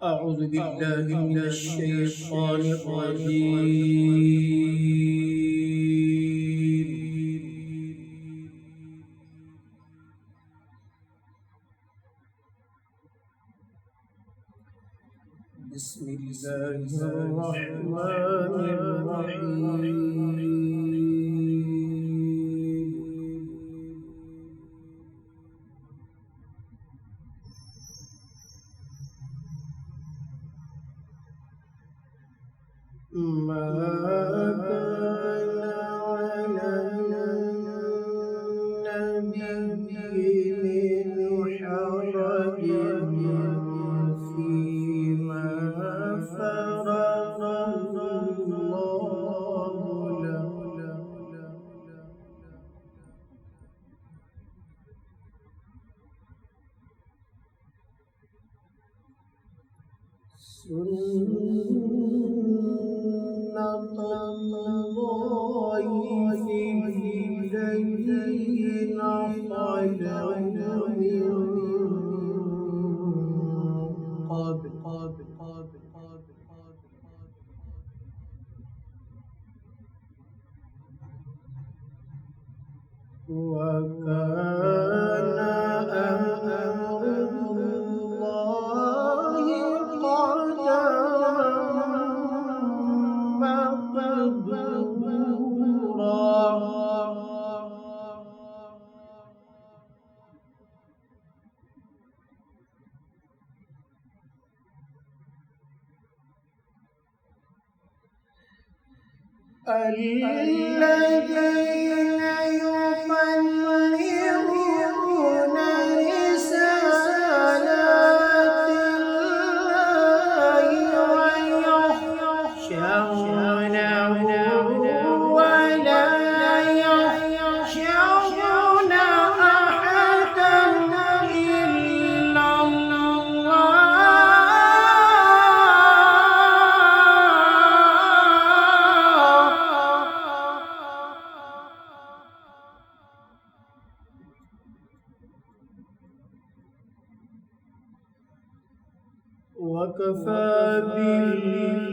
أعوذ بالله من الشيطان الرجيم. بسم الله الرحمن الرحيم. ما كان على النبي من حرج فيما فرض الله له، سنة الله في الذين خلوا من قبل، وكان أمر الله قدرا مقدورا. الذين يبلغون رسالات الله ويخشونه ولا يخشون أحدا إلا الله. وكفى بالله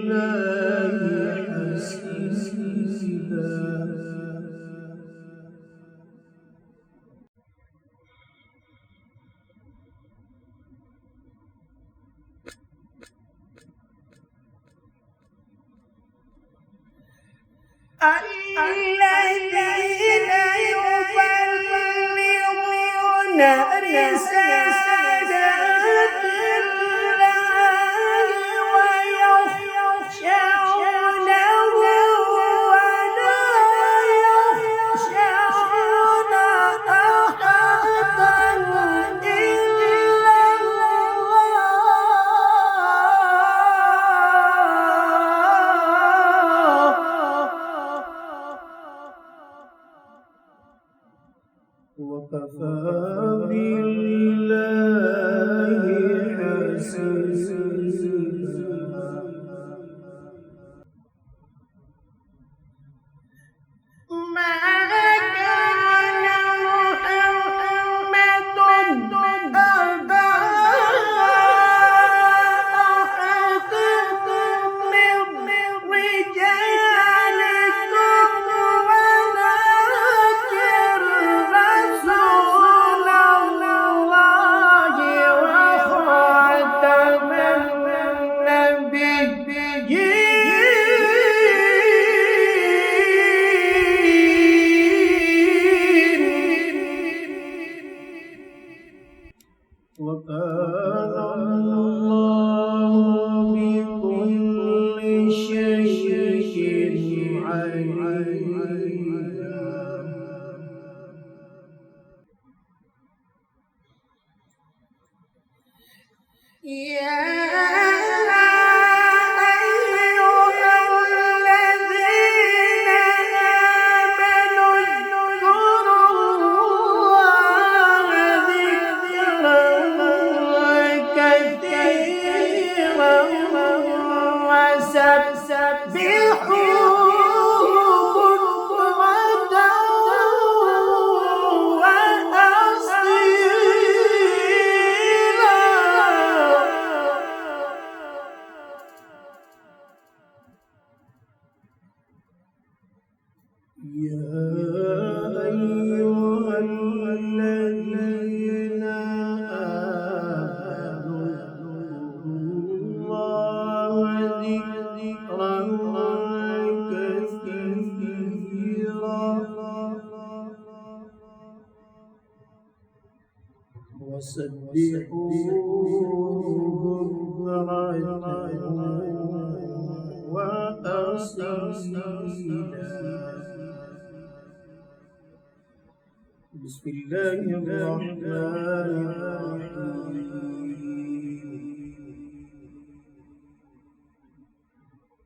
حسيبا. الذين يبلغون رسالات الله ويخشونه ولا يخشون أحدا إلا الله. وكفى بالله حسيبا. ما كان محمد أبا أحد من رجالكم ولكن رسول الله وخاتم النبيين. وكان الله بكل شيء عليما. يا أيها الذين آمنوا اذكروا الله ذكرا كثيرا وسبحوه بكرة وأصيلا. وسبحوه بكرة وأصيلا. بسم الله الرحمن الرحيم.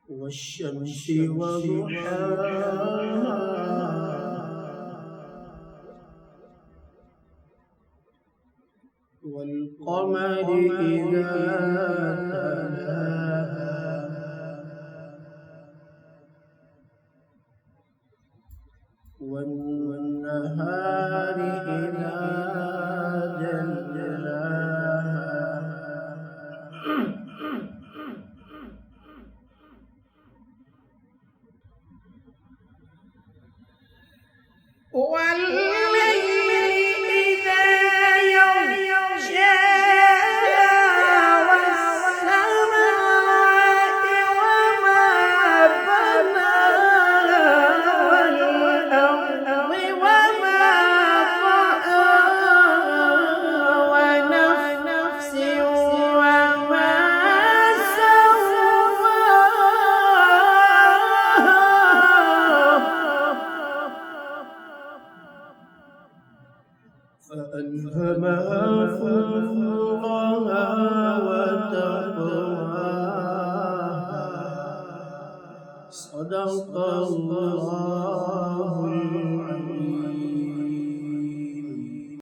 والشمس وضحاها والقمر إذا تلاها والنهار إذا جلاها والليل إذا يغشاها والسماء وما بناها والأرض وما طحاها ونفس وما فألهمها فجورها وتقواها. صدق الله.